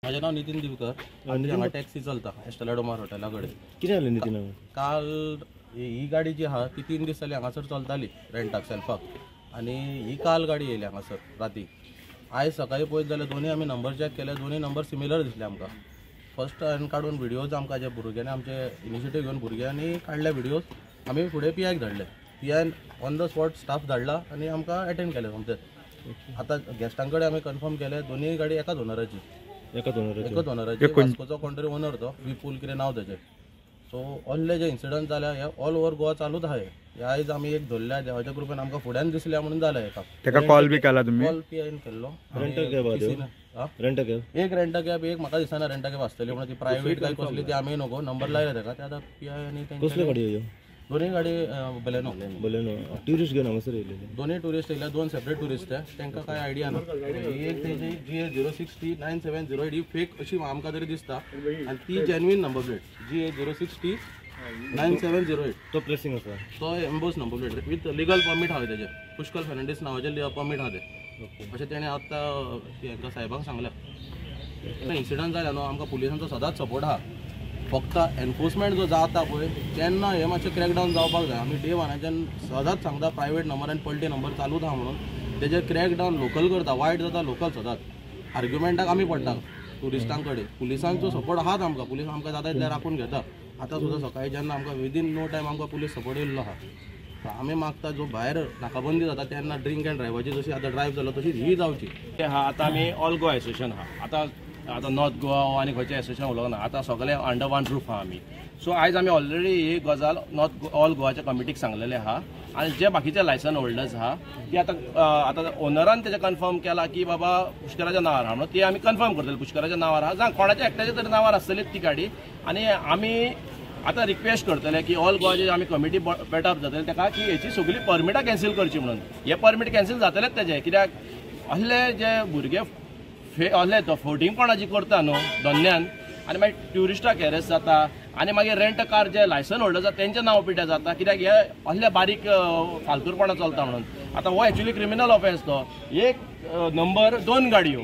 माझे नाव नितीन दिवकर आणि हांगा टॅक्सी चलता एस्टेलाडोमार हॉटेला कडेन. कितें जालें नितीन? काल ही गाडी जी आहा ती 3 दीस जाली हांगासर चलताली रेंटाक सेल्फाक आणि ही काल गाडी येयली हांगासर राती. आयज सकाळी पळयत जाल्यार दोन्ही आमी नंबर चॅक केले, दोन्ही नंबर सिमिलर दिसले आमकां. फर्स्ट हांवें काडून व्हिडियोज आमकां जे भुरग्यांनी आमचे इनिशिएटीव घेवन भुरग्यांनी काडले व्हिडियोज आमी फुडें PIक धाडले. PIन ऑन द स्पॉट स्टाफ धाडला आणि आमकां अटेंड केले समजे. आतां गेस्टां कडेन आमी कन्फर्म केले दोन्ही गाडी एकाच ओनराची. एकच ओनराची वास्कोचो कोण तरी ओनर तो विपुल कितें नांव तेजें. सो असले जे इन्सिडंट जाल्या हे ऑल ओवर गोवा चालूच आहा. हे आयज आमी एक धरल्या देवाच्या कृपेन आमकां फुड्यान दिसल्या म्हणून जालें. एका कॉल बी केला तुमी? कॉल PIन केल्लो. रेंट कॅब एक रेंट कॅब एक म्हाका दिसना रेंट कॅब आसतली म्हणून ती प्रायवेट काय कसली ती आमी नको नंबर लायला तेका. ते आतां PI आनी कसली गाडी ह्यो? दोन्ही गाडी बलेनो. ट्युरिस्ट घेवन हांगासर येयले? दोन्ही टुरिस्ट येयल्या, 2 सेपरेट टुरिस्ट आहे. तांकां काय आयडिया ना. एक तेजी GA060-9708 ही फेक अशी आमकां तरी दिसता आणि ती जेन्युइन नंबर प्लेट GA060-9708 तो प्रेसिंग आसा, तो emboss number plate with legal permit हांवें तेजे. पुष्कळ फर्नांडीस नांवाचे परमीट आहा ते. अशें तेणें आतां हांकां साहेबांक सांगलें. इन्सिडंट जाल्या न्हू आमकां पुलिसांचो सदांच सपोर्ट आहा. फक्त एनफोर्समेंट जो जाता पळय तेन्ना हे मातशें क्रॅकडावन जावपाक जाय. आमी डे वनाच्यान सदांच सांगता प्रायवेट नंबर आनी पलटी नंबर चालूच आहा म्हणून. तेजेर क्रॅकडावन लोकल करता, वायट जाता लोकल सदांच. आर्ग्युमेंटाक आमी पडटा टुरिस्टां कडेन. पुलिसांचो सपोर्ट आहात आमकां. पुलीस आमकां जाता तितलें राखून घेता. आतां सुद्दां सकाळी जेन्ना आमकां विदीन नो टायम आमकां पुलीस सपोर्ट येयल्लो आहा. आमी मागता जो भायर नाकाबंदी जाता तेन्ना ड्रिंक एंड ड्रायव्हाची जशी आतां ड्रायव्ह जालो तशी ही जावची. आतां आमी ऑल गोवा एसोसिएशन आहा. आतां नॉर्थ गोवा आनी खंयचें एसोसिएशन उलोवना. आतां सगळे अंडर वन रूफ आहा आमी. सो आयज आमी ऑलरेडी ही गजाल ऑल गोवाच्या कमिटीक सांगलेले आहा. आनी जे बाकीचे लायसन होल्डर्स आहा ती आतां ओनरान तेजें कन्फर्म केला की बाबा पुष्कराच्या नांवार आहा म्हणून ती आमी कन्फर्म करतले पुष्कराच्या नांवार आहा जावं कोणाच्या एकट्याच्या तरी नांवार आसतलीच ती गाडी. आनी आमी आतां रिक्वेस्ट करतले की ऑल गोवा जे आमी कमिटी बेटअप जातले ताका की हेची सगळी परमिटां कॅन्सील करची म्हणून. हे परमीट कॅन्सील जातलेच तेजे. कित्याक असले जे भुरगे असले तो फोटिंगपणां जी करता न्हू दोन्यान आनी मागीर ट्युरिस्टाक हॅरेस जाता आनी मागीर रेंट कार जे लायसन होल्डर जाता तेंचे नांव पिड्यार जाता. कित्याक हे असले बारीक फालतूरपणां चलता म्हणून. आतां हो एक्चुअली क्रिमिनल ऑफेन्स तो. एक नंबर 2 गाडयो.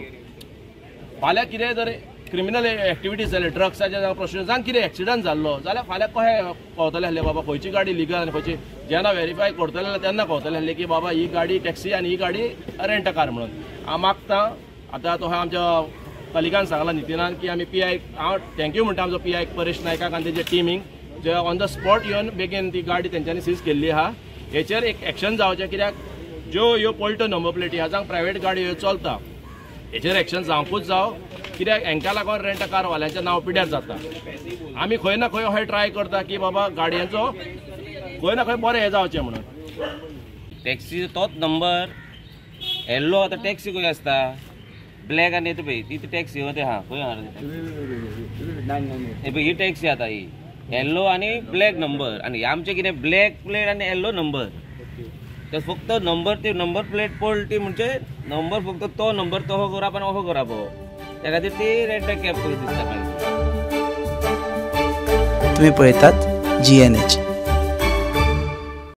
फाल्यां कितें जर क्रिमिनल एक्टिविटीज जाले ड्रग्साचे जावं प्रोस्टिट्यूशन जावं कितें एक्सिडंट जाल्लो जाल्यार फाल्यां कशें कळटलें आहलें बाबा खंयची गाडी लिगल आनी खंयची. जेन्ना व्हेरीफाय करतले तेन्ना कळटलें आहलें की बाबा ही गाडी टॅक्सी आनी ही गाडी रेंट कार म्हणून. हांव मागता आतां तो आमच्या कलिगान सांगला नितीनान की आमी PI हांव थँक्यू म्हणटा आमचो PI परेश नायकाक आनी तेजे टिमींग जे ऑन द स्पॉट येवन बेगीन ती गाडी तेंच्यांनी सीज केल्ली आहा. हेचेर एक एक्शन जावचें. कित्याक ज्यो ह्यो पलट्यो नंबर प्लेटी आहा जावं प्रायवेट गाडी ह्यो चलता हेचेर एक्शन जावंकूच जावं. कित्याक हांकां लागून रेंट कार वाल्यांचें नांव पिड्यार जाता. आमी खंय ना खंय अशें ट्राय करता की बाबा गाडयांचो खंय ना खंय बरें हें जावचें म्हणून. टॅक्सी तोच नंबर येल्लो आतां टॅक्सी खंय आसता ब्लॅक आनी येता पळय ती टॅक्सी ते हा खंय हे पळय ही टॅक्सी आतां ही येल्लो आनी ब्लॅक नंबर आनी आमचें कितें ब्लॅक प्लेट आनी येल्लो नंबर. ते फक्त नंबर ती नंबर प्लेट पळटी म्हणजे नंबर फक्त तो नंबर तो करप आनी असो करप. त्या खातीर ती रेंट कॅब कशी दिसता. तुम्ही पळयतात GNH.